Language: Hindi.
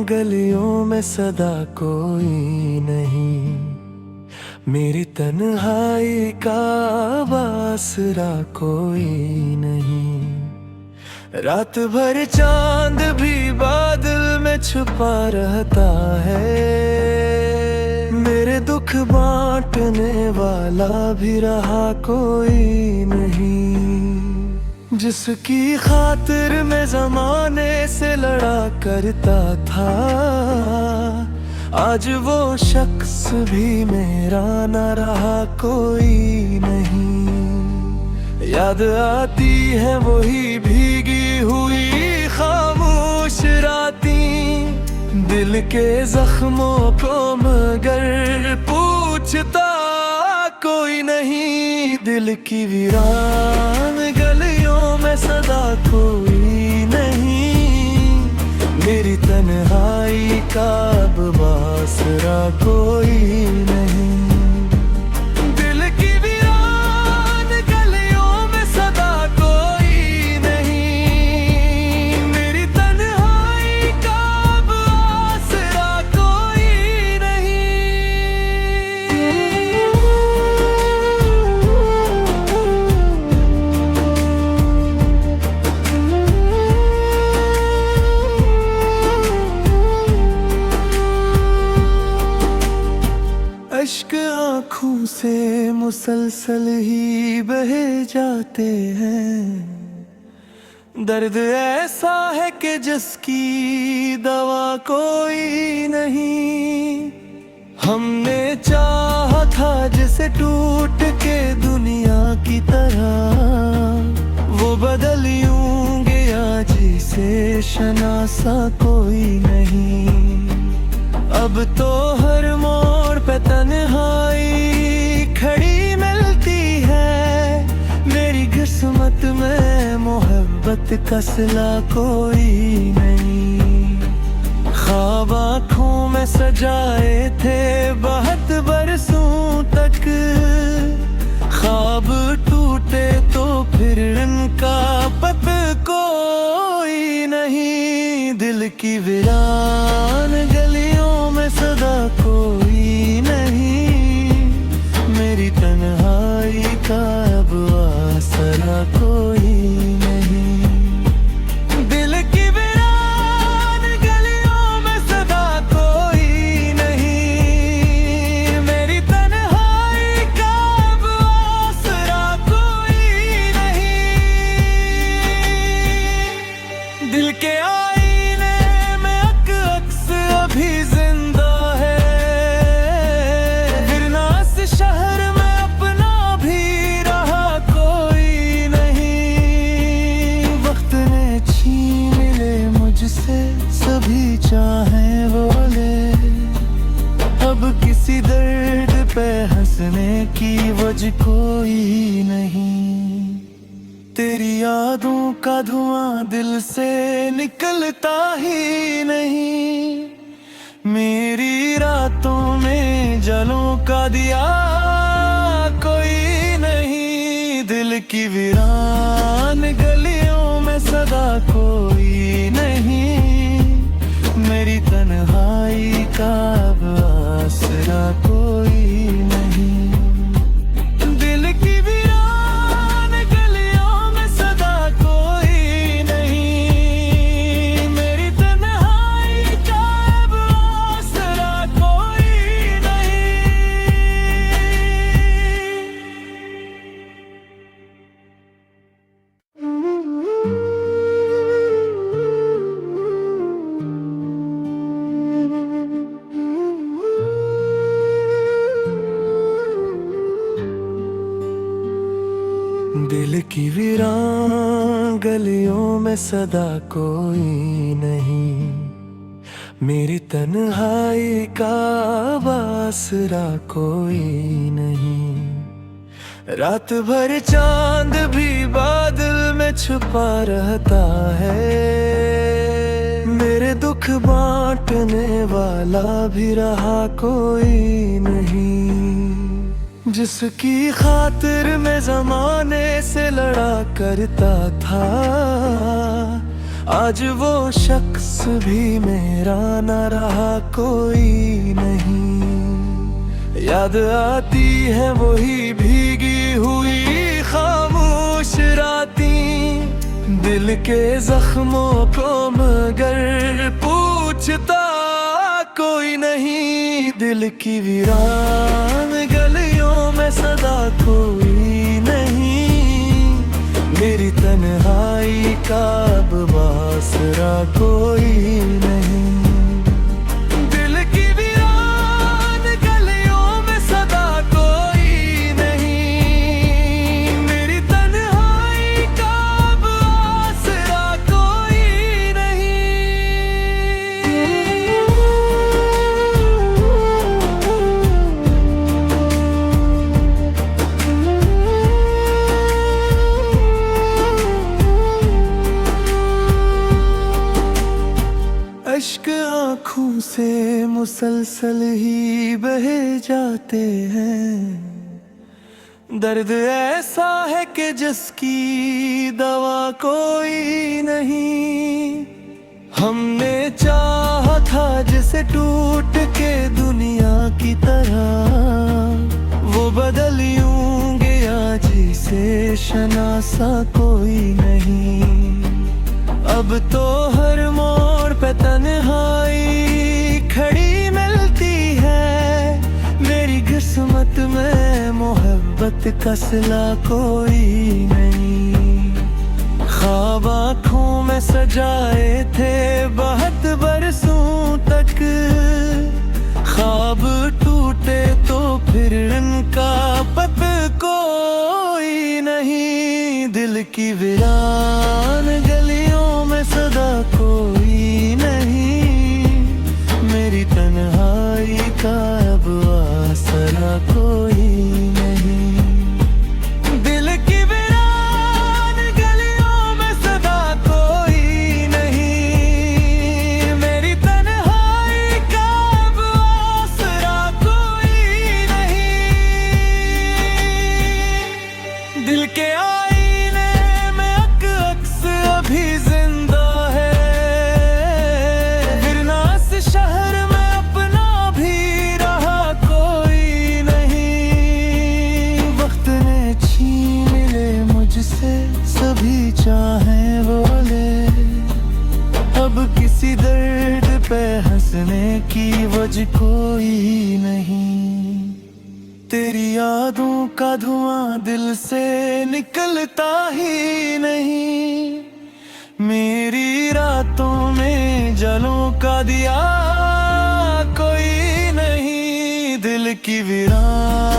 गलियों में सदा कोई नहीं, मेरी तन्हाई का आसरा कोई नहीं। रात भर चांद भी बादल में छुपा रहता है, मेरे दुख बांटने वाला भी रहा कोई नहीं। जिसकी खातिर मैं जमाने से लड़ा करता था, आज वो शख्स भी मेरा न रहा कोई नहीं। याद आती है वही भीगी हुई खामोश रातें, दिल के जख्मों को मगर पूछता कोई नहीं। दिल की वीरान गलियों में सदा कोई नहीं, मेरी तन्हाई का अब आसरा कोई नहीं। अश्क आँखों से मुसलसल ही बहे जाते हैं, दर्द ऐसा है कि जिसकी दवा कोई नहीं। हमने चाहा था जिसे टूट के दुनिया की तरह, वो बदल यूं गया जिसे शनासा कोई नहीं। अब तो हर मोड़ पे तन्हाई खड़ी मिलती है, मेरी किस्मत में मोहब्बत का सिला कोई नहीं। ख्वाब आँखों में सजाए थे बहुत बरसों तक, ख्वाब टूटे तो फिर इनका पता कोई नहीं। दिल की वीरान गलियों में सदा कोई नहीं, मेरी तन्हाई का अब आसरा कोई नहीं। दिल की वीरान गलियों में सदा कोई नहीं, मेरी तन्हाई का अब आसरा कोई नहीं। दिल के आईने में अक्स अभी जिंदा है, वरना इस शहर में अपना भी रहा कोई नहीं। वक्त ने छीन ले मुझसे सभी चाहें वो ले, अब किसी दर्द पे हंसने की वजह कोई नहीं। तेरी यादों का धुआं दिल से निकलता ही नहीं, मेरी रातों में जलों का दिया कोई नहीं। दिल की वीरान गलियों में सदा कोई नहीं, मेरी तन्हाई का अब आसरा कोई नहीं। दिल की वीरान गलियों में सदा कोई नहीं, मेरी तन्हाई का अब आसरा कोई नहीं। दिल की वीरान गलियों में सदा कोई नहीं, मेरी तन्हाई का आसरा कोई नहीं। रात भर चांद भी बादल में छुपा रहता है, मेरे दुख बांटने वाला भी रहा कोई नहीं। जिसकी खातिर मैं जमाने से लड़ा करता था, आज वो शख्स भी मेरा न रहा कोई नहीं। याद आती है वही भीगी हुई खामोश रातें, दिल के जख्मों को मगर पूछता कोई नहीं। दिल की वीरान गलियों में सदा कोई नहीं, मेरी तन्हाई का अब आसरा कोई नहीं। दिल की वीरान गलियों में सदा कोई नहीं, मेरी तन्हाई का अब आसरा कोई नहीं। अश्क आँखों से मुसलसल ही बहे जाते हैं, दर्द ऐसा है कि जिसकी दवा कोई नहीं। हमने चाहा था जिसे टूट के दुनिया की तरह, वो बदल यूं गया जिसे शनासा कोई नहीं। अब तो हर मोड़ पे तन्हाई खड़ी मिलती है, मेरी किस्मत में मोहब्बत का सिला कोई नहीं। ख्वाब आँखों में सजाए थे बहुत बरसों तक, ख्वाब टूटे तो फिर इनका पता कोई नहीं। दिल की वीरान गलियों में सदा कोई नहीं, मेरी तन्हाई का अब आसरा कोई नहीं। दिल की वीरान गलियों में सदा कोई नहीं, मेरी तन्हाई का अब आसरा कोई नहीं। दिल के आईने में अक्स अभी जिंदा है, विरनास शहर में अपना भी रहा कोई नहीं। वक्त ने छीन ले मुझसे सभी चाहें बोले, अब किसी दर्द पे हंसने की वजह कोई नहीं। तेरी यादों का धुआं दिल से निकलता ही नहीं, मेरी रातों में जलों का दिया कोई नहीं। दिल की वीरान